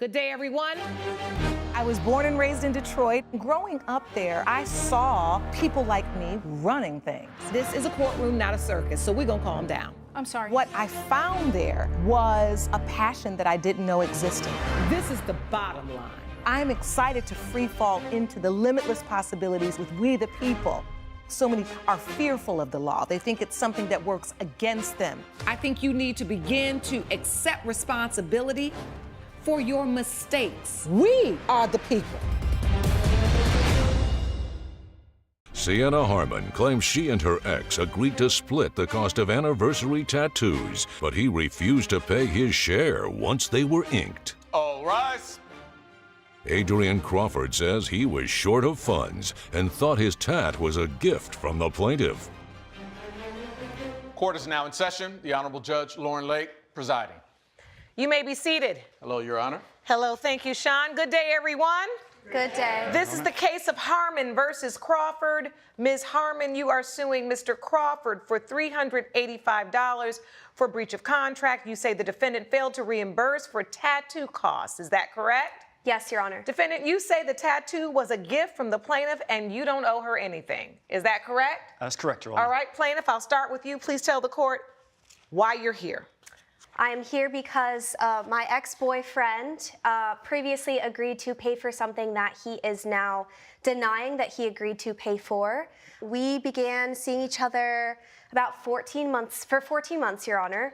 Good day, everyone. I was born and raised in Detroit. Growing up there, I saw people like me running things. This is a courtroom, not a circus, so we're gonna calm down. I'm sorry. What I found there was a passion that I didn't know existed. This is the bottom line. I'm excited to free fall into the limitless possibilities with we the people. So many are fearful of the law. They think it's something that works against them. I think you need to begin to accept responsibility for your mistakes. We are the people. Sienna Harmon claims she and her ex agreed to split the cost of anniversary tattoos, but he refused to pay his share once they were inked. All rise. Adrien Crawford says he was short of funds and thought his tat was a gift from the plaintiff. Court is now in session. The Honorable Judge Lauren Lake presiding. You may be seated. Hello, Your Honor. Hello, thank you, Sean. Good day, everyone. Good day. This is the case of Harmon versus Crawford. Ms. Harmon, you are suing Mr. Crawford for $385 for breach of contract. You say the defendant failed to reimburse for tattoo costs. Is that correct? Yes, Your Honor. Defendant, you say the tattoo was a gift from the plaintiff and you don't owe her anything. Is that correct? That's correct, Your Honor. All right, plaintiff, I'll start with you. Please tell the court why you're here. I am here because my ex-boyfriend previously agreed to pay for something that he is now denying that he agreed to pay for. We began seeing each other about 14 months, Your Honor.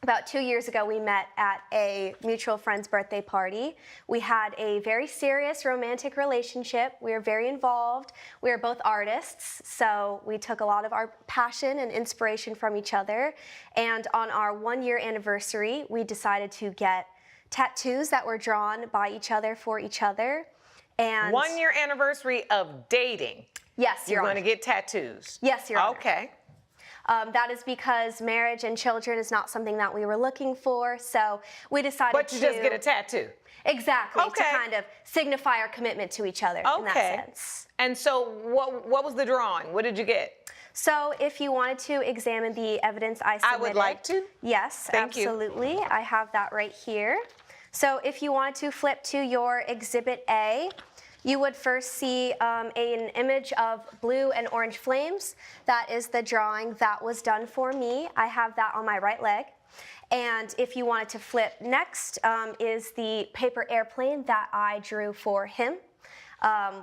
About 2 years ago, we met at a mutual friend's birthday party. We had a very serious romantic relationship. We were very involved. We were both artists, so we took a lot of our passion and inspiration from each other. And on our 1-year anniversary, we decided to get tattoos that were drawn by each other for each other. And 1-year anniversary of dating. Yes, Your Honor. You're going to get tattoos. Yes, Your Honor. Okay. That is because marriage and children is not something that we were looking for, so we decided But you just get a tattoo. Exactly, Okay. to kind of signify our commitment to each other in that sense. And so what was the drawing? What did you get? So if you wanted to examine the evidence I submitted. I would like to. Yes, Thank you. absolutely. I have that right here. So if you wanted to flip to your Exhibit A, you would first see an image of blue and orange flames. That is the drawing that was done for me. I have that on my right leg. And if you wanted to flip next is the paper airplane that I drew for him.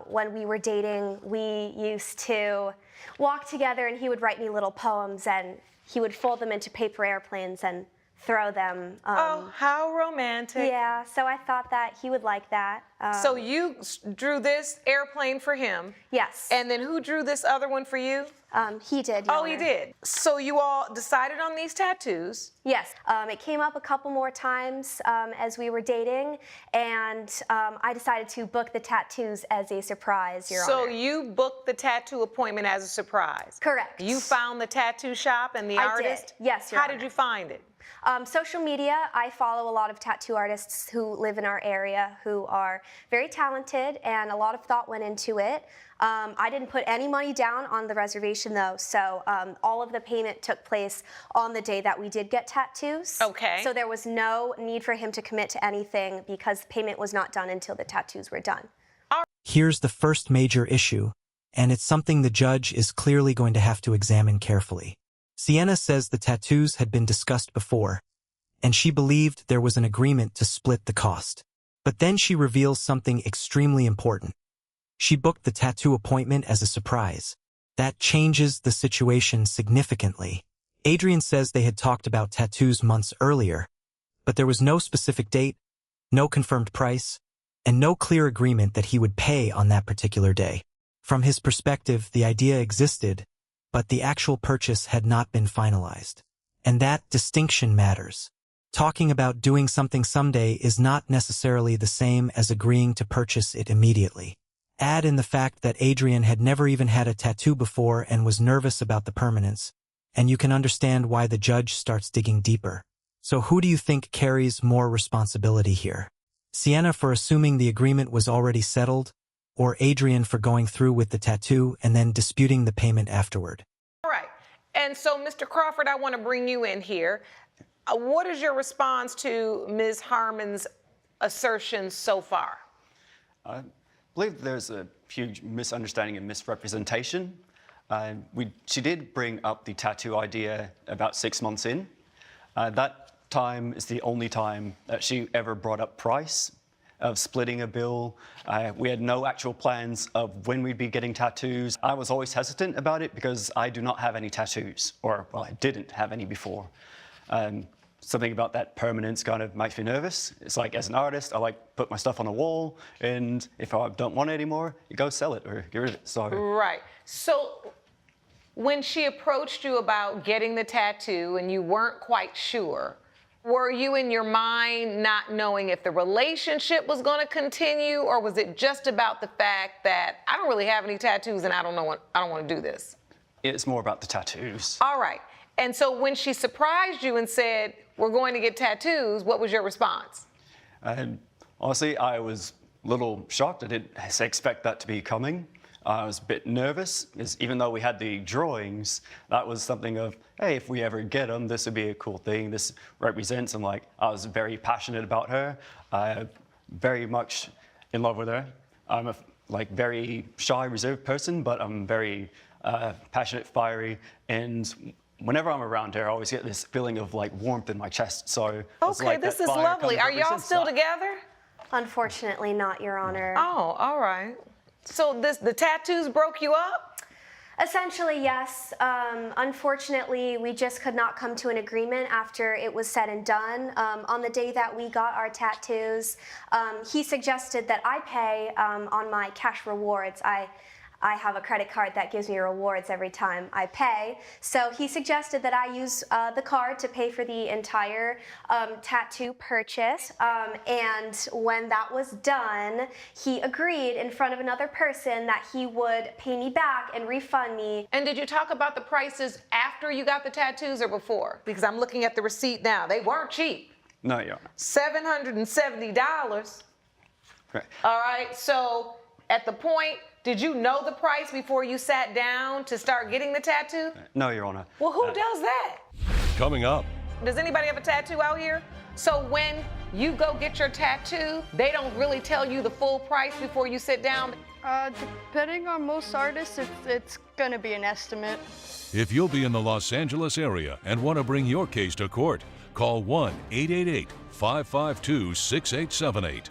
When we were dating, we used to walk together and he would write me little poems and he would fold them into paper airplanes and throw them. Oh, how romantic. Yeah, so I thought that he would like that. So you drew this airplane for him. Yes. And then who drew this other one for you? He did, Your Oh, he Honor. did. So you all decided on these tattoos. Yes. It came up a couple more times as we were dating, and I decided to book the tattoos as a surprise, Your Honor. So you booked the tattoo appointment as a surprise. Correct. You found the tattoo shop and the artist? Did. Yes, Your How Honor. did you find it? Social media, I follow a lot of tattoo artists who live in our area who are very talented, and a lot of thought went into it. I didn't put any money down on the reservation though, so all of the payment took place on the day that we did get tattoos. Okay. So there was no need for him to commit to anything because payment was not done until the tattoos were done. Here's the first major issue, and it's something the judge is clearly going to have to examine carefully. Sienna says the tattoos had been discussed before, and she believed there was an agreement to split the cost. But then she reveals something extremely important. She booked the tattoo appointment as a surprise. That changes the situation significantly. Adrien says they had talked about tattoos months earlier, but there was no specific date, no confirmed price, and no clear agreement that he would pay on that particular day. From his perspective, the idea existed, but the actual purchase had not been finalized. And that distinction matters. Talking about doing something someday is not necessarily the same as agreeing to purchase it immediately. Add in the fact that Adrien had never even had a tattoo before and was nervous about the permanence, and you can understand why the judge starts digging deeper. So who do you think carries more responsibility here? Sienna for assuming the agreement was already settled, or Adrien for going through with the tattoo and then disputing the payment afterward? All right. And so, Mr. Crawford, I want to bring you in here. What is your response to Ms. Harmon's assertions so far? I believe there's a huge misunderstanding and misrepresentation. She did bring up the tattoo idea about 6 months in. That time is the only time that she ever brought up price of splitting a bill. We had no actual plans of when we'd be getting tattoos. I was always hesitant about it because I do not have any tattoos, or well, I didn't have any before. Something about that permanence kind of makes me nervous. It's like, as an artist, I like put my stuff on a wall, and if I don't want it anymore, you go sell it or get rid of it. So Right. So when she approached you about getting the tattoo and you weren't quite sure, were you in your mind not knowing if the relationship was going to continue, or was it just about the fact that I don't really have any tattoos and I don't want to do this? it's more about the tattoos. All right. And so when she surprised you and said, we're going to get tattoos, what was your response? Honestly, I was a little shocked. I didn't expect that to be coming. I was a bit nervous, because even though we had the drawings, that was something of, hey, if we ever get them, this would be a cool thing. This represents, and like, I was very passionate about her. Very much in love with her. I'm a very shy, reserved person, but I'm very passionate, fiery, and whenever I'm around her, I always get this feeling of like warmth in my chest. So it's Okay, like this that is fire lovely. kind Are of y'all represents still that. together? Unfortunately not, Your Honor. Oh, all right. So the tattoos broke you up? Essentially, yes. Unfortunately, we just could not come to an agreement after it was said and done. On the day that we got our tattoos, he suggested that I pay on my cash rewards. I have a credit card that gives me rewards every time I pay. So he suggested that I use the card to pay for the entire tattoo purchase. And when that was done, he agreed in front of another person that he would pay me back and refund me. And did you talk about the prices after you got the tattoos or before? Because I'm looking at the receipt now. They weren't cheap. No, Your Honor. $770. Correct. All right, so at the point, did you know the price before you sat down to start getting the tattoo? No, Your Honor. Well, who does that? Coming up, Does anybody have a tattoo out here? So when you go get your tattoo, they don't really tell you the full price before you sit down? Depending on most artists, it's gonna be an estimate. if you'll be in the Los Angeles area and want to bring your case to court, call 1-888-552-6878.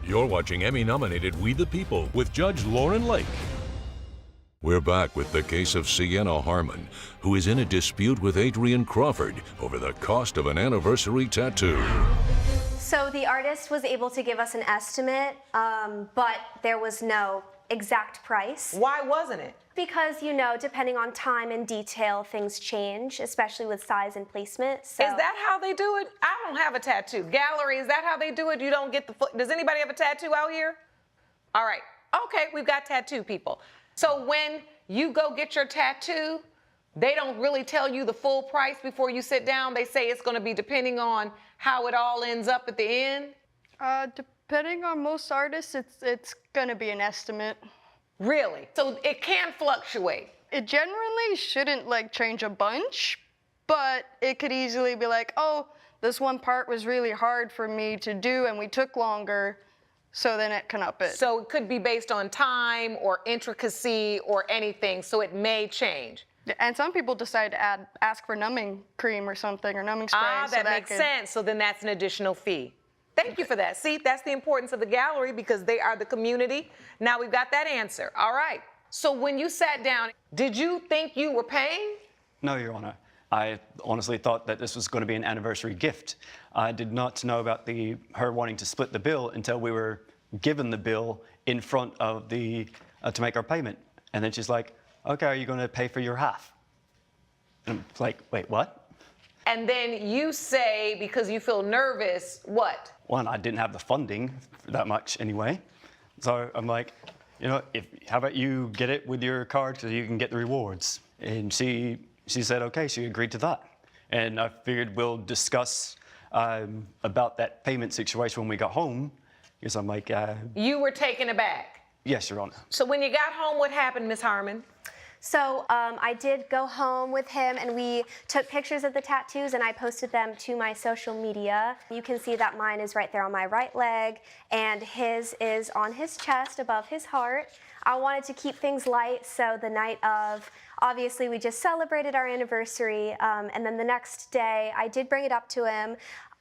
You're watching Emmy-nominated We the People with Judge Lauren Lake. We're back with the case of Sienna Harmon, who is in a dispute with Adrien Crawford over the cost of an anniversary tattoo. So the artist was able to give us an estimate, but there was no exact price. Why wasn't it? Because, you know, depending on time and detail, things change, especially with size and placement. So Is that how they do it? I don't have a tattoo. Gallery, is that how they do it? You don't get the foot. Does anybody have a tattoo out here? All right. Okay, we've got tattoo people. So when you go get your tattoo, they don't really tell you the full price before you sit down. They say it's going to be depending on how it all ends up at the end. Depending on most artists, it's gonna be an estimate. Really? So it can fluctuate. It generally shouldn't change a bunch, but it could easily be like, oh, this one part was really hard for me to do and we took longer, so then it can up it. So it could be based on time or intricacy or anything, so it may change. And some people decide to ask for numbing cream or something, or numbing spray. Ah, so that makes sense. So then that's an additional fee. Thank you for that. See, that's the importance of the gallery, because they are the community. Now we've got that answer. All right. So when you sat down, did you think you were paying? No, Your Honor. I honestly thought that this was going to be an anniversary gift. I did not know about her wanting to split the bill until we were given the bill in front of to make our payment. And then she's like, okay, are you going to pay for your half? And I'm like, wait, what? And then you say, because you feel nervous, what? One, I didn't have the funding for that much anyway. So I'm like, how about you get it with your card so you can get the rewards? And she said, okay, she agreed to that. And I figured we'll discuss about that payment situation when we got home, because I'm like... You were taken aback. Yes, Your Honor. So when you got home, what happened, Ms. Harmon? So I did go home with him and we took pictures of the tattoos and I posted them to my social media. You can see that mine is right there on my right leg and his is on his chest above his heart. I wanted to keep things light, so the night of, obviously we just celebrated our anniversary, and then the next day I did bring it up to him.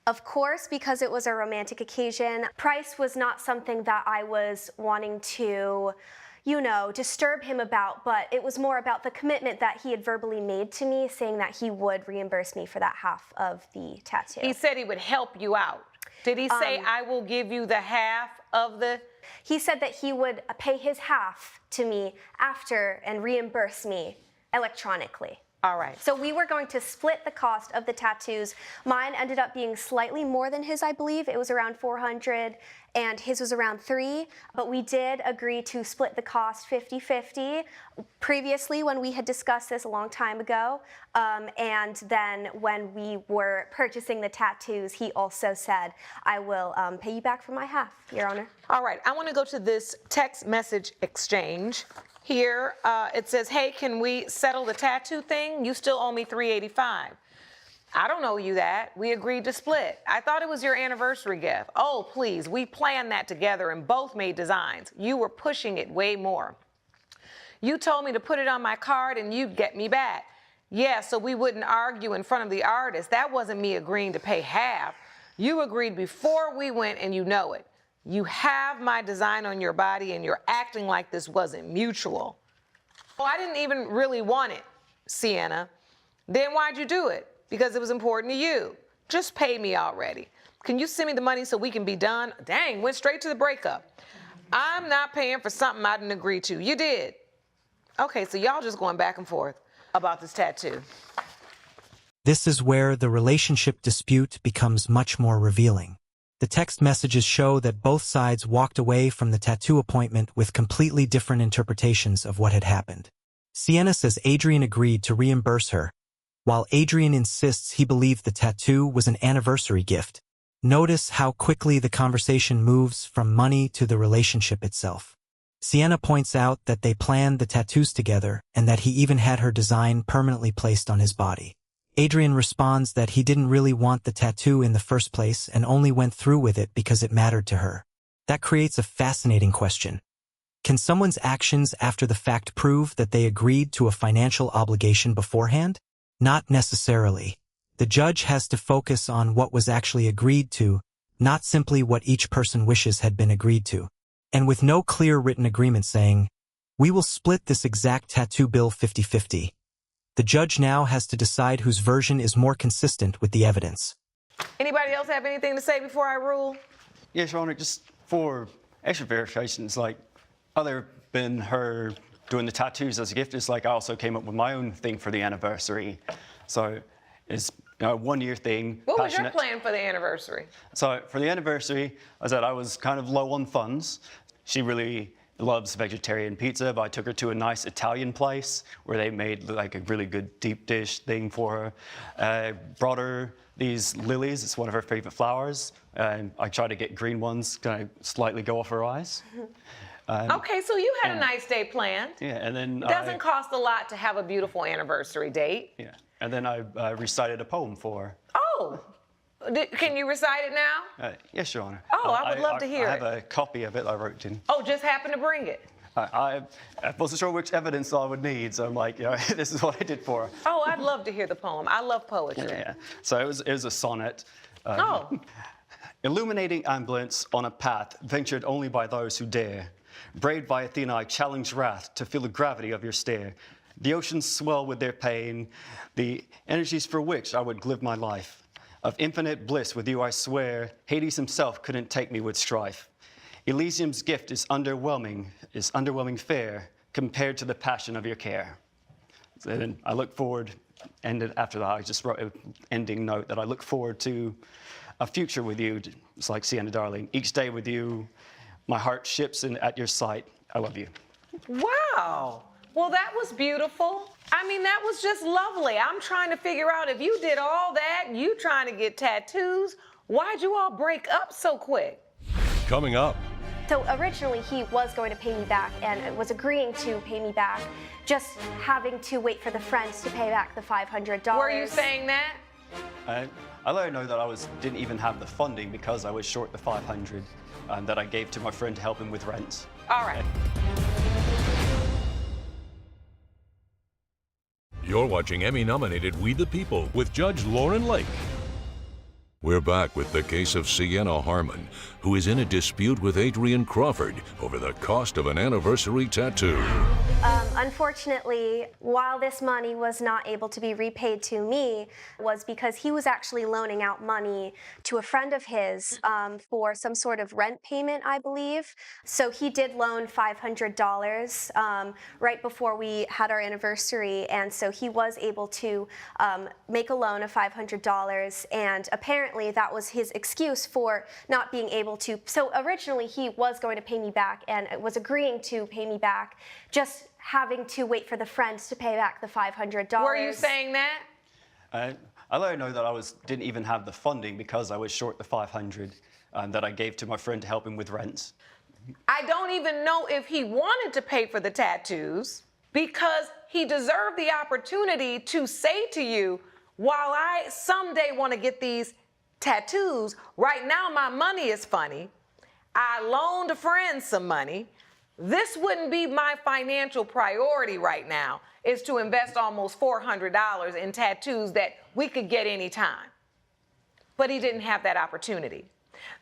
Of course, because it was a romantic occasion, price was not something that I was wanting to, you know, disturb him about, but it was more about the commitment that he had verbally made to me, saying that he would reimburse me for that half of the tattoo. He said he would help you out. Did he say, I will give you the half of the? He said that he would pay his half to me after and reimburse me electronically. All right. So we were going to split the cost of the tattoos. Mine ended up being slightly more than his, I believe. It was around $400 and his was around $300, but we did agree to split the cost 50-50 previously when we had discussed this a long time ago. And then when we were purchasing the tattoos, he also said, I will pay you back for my half, Your Honor. All right, I want to go to this text message exchange. Here, it says, hey, can we settle the tattoo thing? You still owe me $385. I don't owe you that. We agreed to split. I thought it was your anniversary gift. Oh, please, we planned that together and both made designs. You were pushing it way more. You told me to put it on my card and you'd get me back. Yeah, so we wouldn't argue in front of the artist. That wasn't me agreeing to pay half. You agreed before we went and you know it. You have my design on your body and you're acting like this wasn't mutual. Well, I didn't even really want it, Sienna. Then why'd you do it? Because it was important to you. Just pay me already. Can you send me the money so we can be done? Dang, went straight to the breakup. I'm not paying for something I didn't agree to. You did. Okay, so y'all just going back and forth about this tattoo. This is where the relationship dispute becomes much more revealing. The text messages show that both sides walked away from the tattoo appointment with completely different interpretations of what had happened. Sienna says Adrien agreed to reimburse her, while Adrien insists he believed the tattoo was an anniversary gift. Notice how quickly the conversation moves from money to the relationship itself. Sienna points out that they planned the tattoos together and that he even had her design permanently placed on his body. Adrien responds that he didn't really want the tattoo in the first place and only went through with it because it mattered to her. That creates a fascinating question. Can someone's actions after the fact prove that they agreed to a financial obligation beforehand? Not necessarily. The judge has to focus on what was actually agreed to, not simply what each person wishes had been agreed to. And with no clear written agreement saying, we will split this exact tattoo bill 50-50. The judge now has to decide whose version is more consistent with the evidence. Anybody else have anything to say before I rule? Yes, Your Honor, just for extra verifications, like, other than her doing the tattoos as a gift, it's like I also came up with my own thing for the anniversary. So it's a 1 year thing. What was your plan for the anniversary? So for the anniversary, I said I was kind of low on funds. She really loves vegetarian pizza, but I took her to a nice Italian place where they made like a really good deep dish thing for her. Brought her these lilies. It's one of her favorite flowers. I tried to get green ones, kind of slightly go off her eyes. Okay, so you had a nice day planned. Yeah, and then it doesn't cost a lot to have a beautiful anniversary date. Yeah, and then I recited a poem for her. Oh, can you recite it now? Yes, Your Honor. Oh, I would love to hear it. I have a copy of it I wrote in. Oh, just happened to bring it. I wasn't sure which evidence I would need, so I'm like, yeah, this is what I did for her. Oh, I'd love to hear the poem. I love poetry. Yeah, so it was a sonnet. Oh. Illuminating ambulance on a path ventured only by those who dare. Braved by Athena, I challenge wrath to feel the gravity of your stare. The oceans swell with their pain, the energies for which I would live my life. Of infinite bliss with you I swear, Hades himself couldn't take me with strife. Elysium's gift is underwhelming fare, compared to the passion of your care. So then I look forward, and after that I just wrote an ending note that I look forward to a future with you. It's like Sienna, darling, each day with you, my heart ships in at your sight. I love you. Wow. Well, that was beautiful. I mean, that was just lovely. I'm trying to figure out if you did all that, you trying to get tattoos, why'd you all break up so quick? Coming up, So originally he was going to pay me back and was agreeing to pay me back, just having to wait for the friends to pay back the $500. Were you saying that? I let her know that I didn't even have the funding because I was short the $500 that I gave to my friend to help him with rent. All right. You're watching Emmy-nominated We the People with Judge Lauren Lake. We're back with the case of Sienna Harmon, who is in a dispute with Adrien Crawford over the cost of an anniversary tattoo. Unfortunately, while this money was not able to be repaid to me, was because he was actually loaning out money to a friend of his for some sort of rent payment, I believe. So he did loan $500 right before we had our anniversary, and so he was able to make a loan of $500, and apparently that was his excuse for not being able to. So originally he was going to pay me back and was agreeing to pay me back, just having to wait for the friends to pay back the $500. Were you saying that? I let her know that I didn't even have the funding because I was short the $500 that I gave to my friend to help him with rent. I don't even know if he wanted to pay for the tattoos because he deserved the opportunity to say to you, while I someday want to get these tattoos, right now my money is funny. I loaned a friend some money. This wouldn't be my financial priority right now, is to invest almost $400 in tattoos that we could get anytime. But he didn't have that opportunity.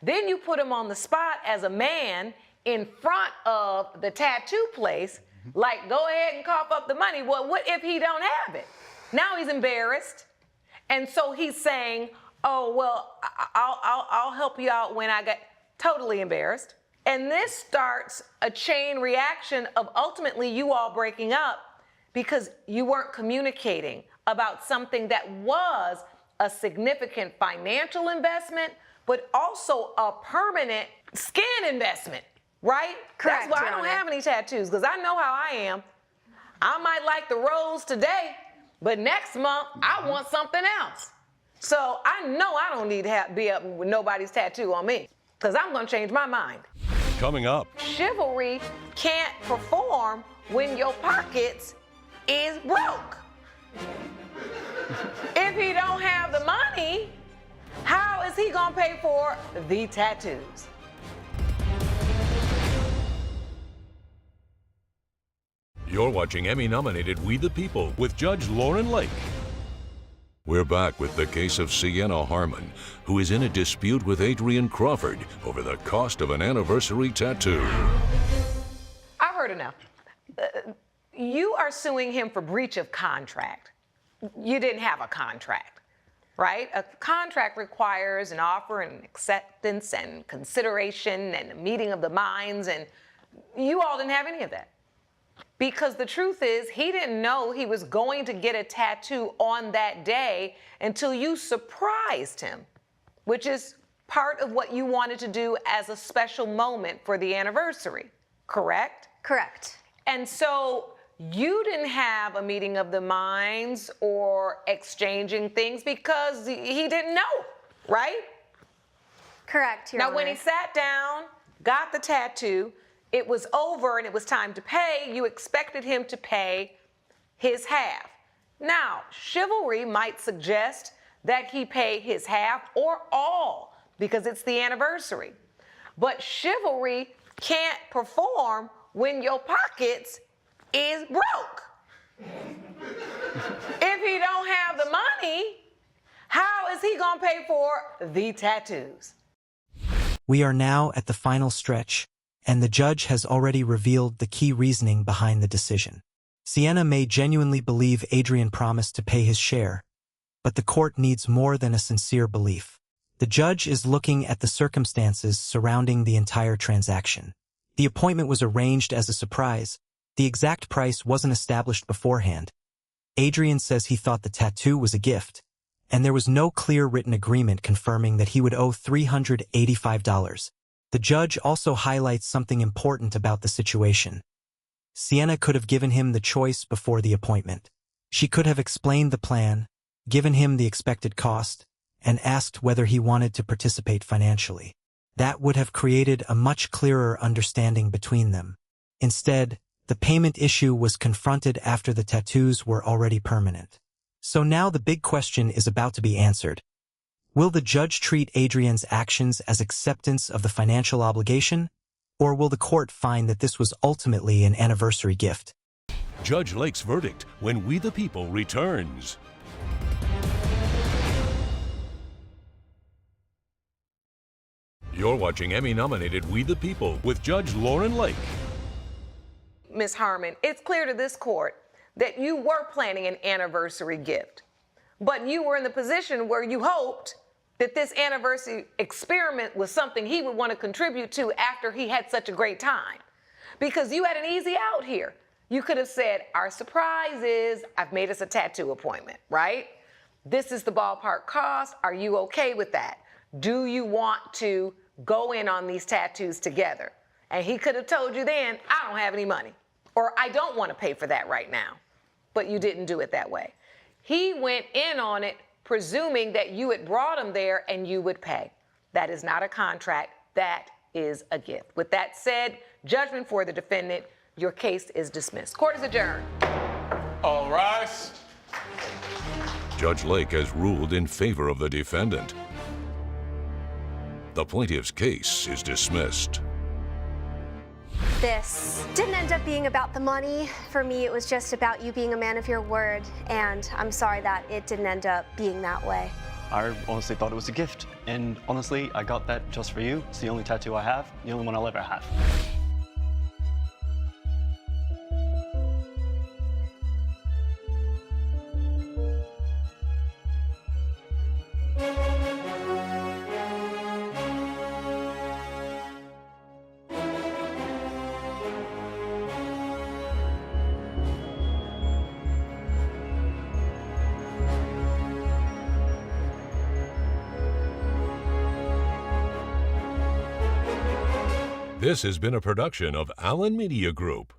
Then you put him on the spot as a man in front of the tattoo place, like, go ahead and cough up the money. Well, what if he don't have it? Now he's embarrassed. And so he's saying, oh, well, I'll help you out when I get totally embarrassed. And this starts a chain reaction of ultimately you all breaking up because you weren't communicating about something that was a significant financial investment, but also a permanent skin investment, right? Correct, That's why I Your don't Honor. have any tattoos, because I know how I am. I might like the rose today, but next month I want something else. So I know I don't need to be up with nobody's tattoo on me, because I'm going to change my mind. Coming up, Chivalry can't perform when your pockets is broke. If he don't have the money, how is he gonna pay for the tattoos? you're watching Emmy-nominated We the People with Judge Lauren Lake. We're back with the case of Sienna Harmon, who is in a dispute with Adrien Crawford over the cost of an anniversary tattoo. I've heard enough. You are suing him for breach of contract. You didn't have a contract, right? A contract requires an offer and acceptance and consideration and a meeting of the minds, and you all didn't have any of that. Because the truth is, he didn't know he was going to get a tattoo on that day until you surprised him, which is part of what you wanted to do as a special moment for the anniversary, correct? Correct. And so you didn't have a meeting of the minds or exchanging things because he didn't know, right? Correct, Your Now, Honor. when he sat down, got the tattoo, it was over and it was time to pay, you expected him to pay his half. Now, chivalry might suggest that he pay his half or all because it's the anniversary. But chivalry can't perform when your pockets is broke. If he don't have the money, how is he gonna pay for the tattoos? We are now at the final stretch, and the judge has already revealed the key reasoning behind the decision. Sienna may genuinely believe Adrien promised to pay his share, but the court needs more than a sincere belief. The judge is looking at the circumstances surrounding the entire transaction. The appointment was arranged as a surprise. The exact price wasn't established beforehand. Adrien says he thought the tattoo was a gift, and there was no clear written agreement confirming that he would owe $385. The judge also highlights something important about the situation. Sienna could have given him the choice before the appointment. She could have explained the plan, given him the expected cost, and asked whether he wanted to participate financially. That would have created a much clearer understanding between them. Instead, the payment issue was confronted after the tattoos were already permanent. So now the big question is about to be answered. Will the judge treat Adrien's actions as acceptance of the financial obligation, or will the court find that this was ultimately an anniversary gift? Judge Lake's verdict when We the People returns. You're watching Emmy-nominated We the People with Judge Lauren Lake. Ms. Harmon, it's clear to this court that you were planning an anniversary gift, but you were in the position where you hoped that this anniversary experiment was something he would want to contribute to after he had such a great time. Because you had an easy out here. You could have said, our surprise is I've made us a tattoo appointment, right? This is the ballpark cost. Are you okay with that? Do you want to go in on these tattoos together? And he could have told you then, I don't have any money, or I don't want to pay for that right now. But you didn't do it that way. He went in on it presuming that you had brought him there and you would pay. That is not a contract. That is a gift. With that said, judgment for the defendant. Your case is dismissed. Court is adjourned. All rise. Judge Lake has ruled in favor of the defendant. The plaintiff's case is dismissed. This didn't end up being about the money. For me, it was just about you being a man of your word, and I'm sorry that it didn't end up being that way. I honestly thought it was a gift, and honestly, I got that just for you. It's the only tattoo I have, the only one I'll ever have. This has been a production of Allen Media Group.